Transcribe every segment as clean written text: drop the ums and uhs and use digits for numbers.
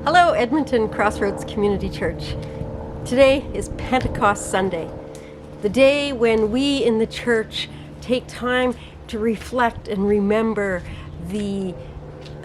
Hello, Edmonton Crossroads Community Church. Today is Pentecost Sunday, the day when we in the church take time to reflect and remember the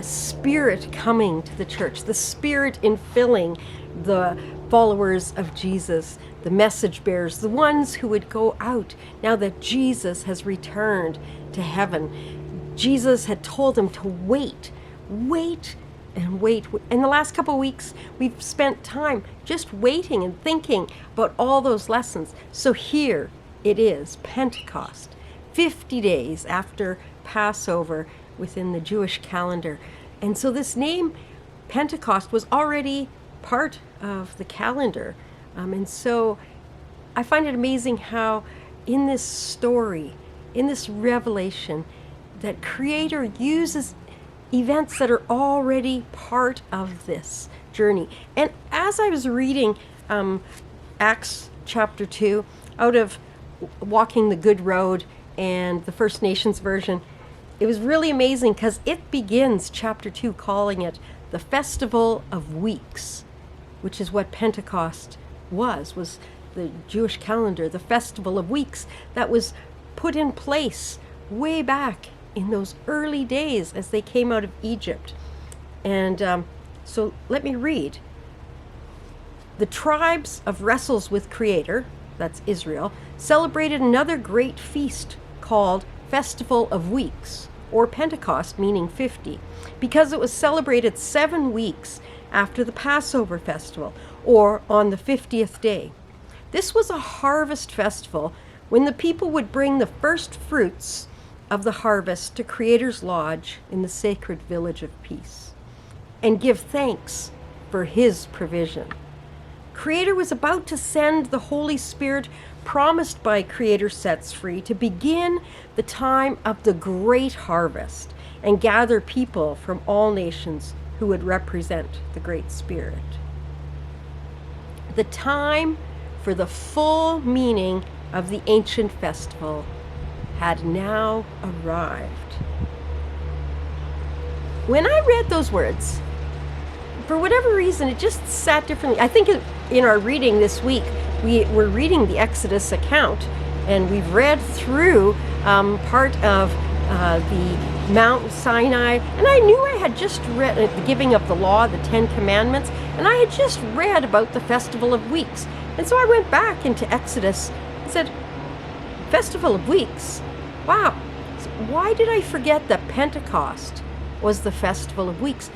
Spirit coming to the church, the Spirit infilling the followers of Jesus, the message bearers, the ones who would go out now that Jesus has returned to heaven. Jesus had told them to wait and wait. In the last couple of weeks, we've spent time just waiting and thinking about all those lessons. So here it is, Pentecost, 50 days after Passover within the Jewish calendar. And so this name, Pentecost, was already part of the calendar. And so I find it amazing how in this story, in this revelation, that Creator uses events that are already part of this journey. And as I was reading Acts chapter 2 out of Walking the Good Road and the First Nations version, it was really amazing because it begins chapter 2 calling it the Festival of Weeks, which is what Pentecost was the Jewish calendar, the Festival of Weeks that was put in place way back in those early days as they came out of Egypt. And so let me read. The tribes of wrestles with Creator, that's Israel, celebrated another great feast called Festival of Weeks, or Pentecost, meaning 50, because it was celebrated 7 weeks after the Passover festival, or on the 50th day. This was a harvest festival when the people would bring the first fruits of the harvest to Creator's Lodge in the sacred village of peace and give thanks for His provision. Creator was about to send the Holy Spirit promised by Creator Sets Free to begin the time of the great harvest and gather people from all nations who would represent the Great Spirit. The time for the full meaning of the ancient festival had now arrived. When I read those words, for whatever reason, it just sat differently. I think in our reading this week, we're reading the Exodus account, and we've read through part of the Mount Sinai, and I knew I had just read the giving of the law, the 10 Commandments, and I had just read about the Festival of Weeks. And so I went back into Exodus and said, Festival of Weeks? Wow, why did I forget that Pentecost was the Festival of Weeks?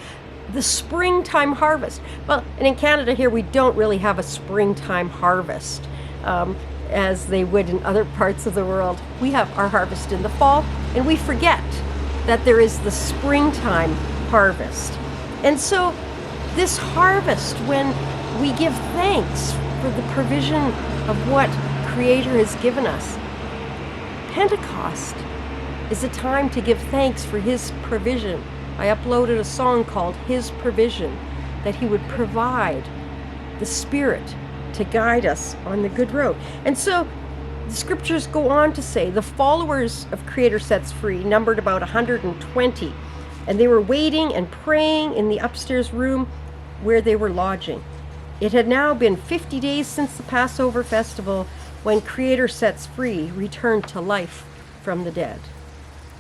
The springtime harvest. Well, and in Canada here, we don't really have a springtime harvest as they would in other parts of the world. We have our harvest in the fall, and we forget that there is the springtime harvest. And so this harvest, when we give thanks for the provision of what Creator has given us, Pentecost is a time to give thanks for His provision. I uploaded a song called His Provision, that He would provide the Spirit to guide us on the good road. And so the scriptures go on to say the followers of Creator Sets Free numbered about 120, and they were waiting and praying in the upstairs room where they were lodging. It had now been 50 days since the Passover festival when Creator Sets Free returned to life from the dead.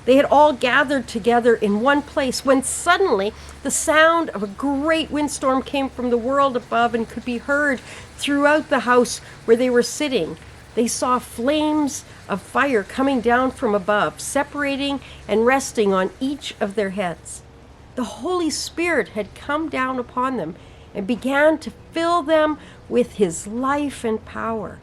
They had all gathered together in one place when suddenly the sound of a great windstorm came from the world above and could be heard throughout the house where they were sitting. They saw flames of fire coming down from above, separating and resting on each of their heads. The Holy Spirit had come down upon them and began to fill them with His life and power.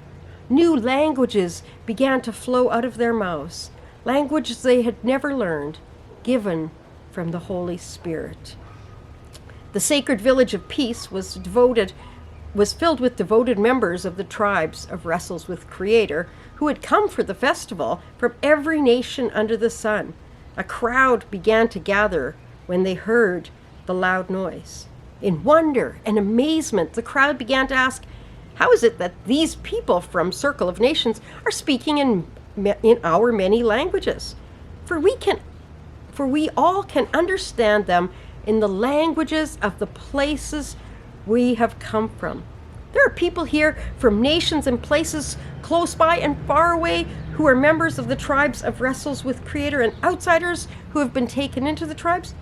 New languages began to flow out of their mouths, languages they had never learned, given from the Holy Spirit. The sacred village of peace was filled with devoted members of the tribes of wrestles with Creator who had come for the festival from every nation under the sun. A crowd began to gather when they heard the loud noise. In wonder and amazement, the crowd began to ask, how is it that these people from Circle of Nations are speaking in our many languages? For we all can understand them in the languages of the places we have come from. There are people here from nations and places close by and far away who are members of the tribes of wrestles with Creator, and outsiders who have been taken into the tribes.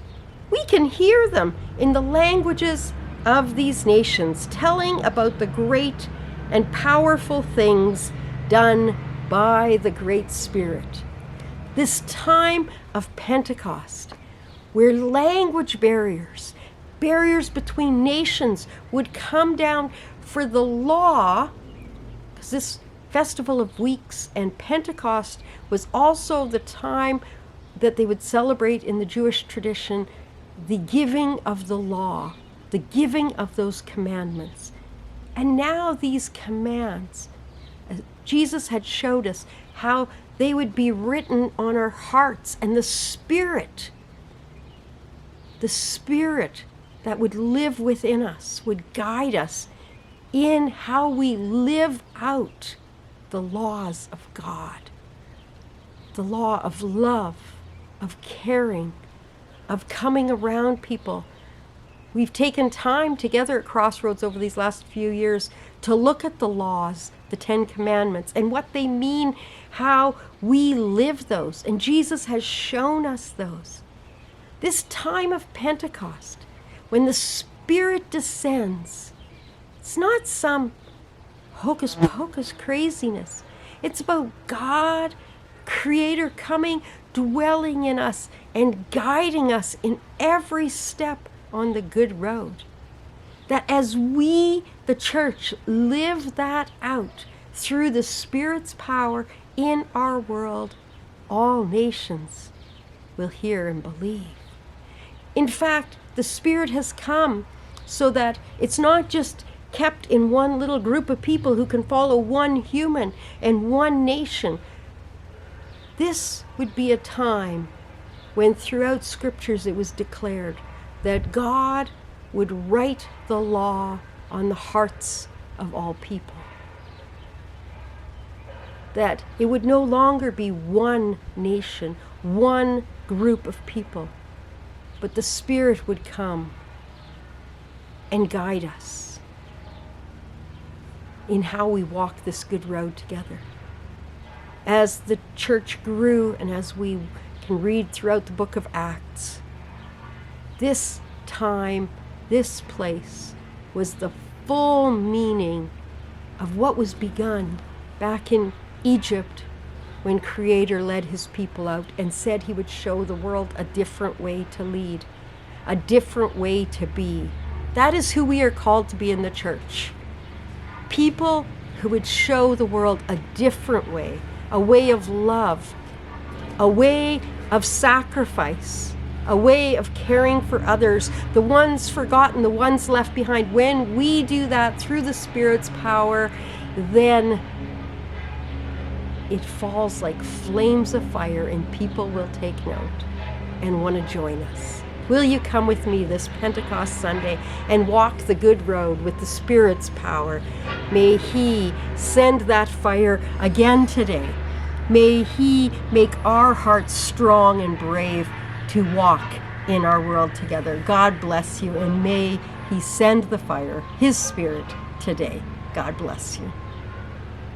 We can hear them in the languages of these nations telling about the great and powerful things done by the Great Spirit. This time of Pentecost, where language barriers between nations would come down for the law, because this Festival of Weeks and Pentecost was also the time that they would celebrate in the Jewish tradition the giving of the law, the giving of those commandments. And now these commands, Jesus had showed us how they would be written on our hearts, and the Spirit that would live within us would guide us in how we live out the laws of God, the law of love, of caring, of coming around people. We've taken time together at Crossroads over these last few years to look at the laws, the 10 Commandments, and what they mean, how we live those. And Jesus has shown us those. This time of Pentecost, when the Spirit descends, it's not some hocus pocus craziness. It's about God, Creator, coming, dwelling in us, and guiding us in every step on the good road. That as we, the church, live that out through the Spirit's power in our world, all nations will hear and believe. In fact, the Spirit has come so that it's not just kept in one little group of people who can follow one human and one nation. This would be a time when throughout scriptures it was declared that God would write the law on the hearts of all people. That it would no longer be one nation, one group of people, but the Spirit would come and guide us in how we walk this good road together. As the church grew, and as we can read throughout the book of Acts, this time, this place was the full meaning of what was begun back in Egypt when Creator led his people out and said he would show the world a different way to lead, a different way to be. That is who we are called to be in the church. People who would show the world a different way, a way of love, a way of sacrifice, a way of caring for others, the ones forgotten, the ones left behind. When we do that through the Spirit's power, then it falls like flames of fire, and people will take note and want to join us. Will you come with me this Pentecost Sunday and walk the good road with the Spirit's power? May He send that fire again today. May He make our hearts strong and brave to walk in our world together. God bless you, and may He send the fire, His Spirit, today. God bless you.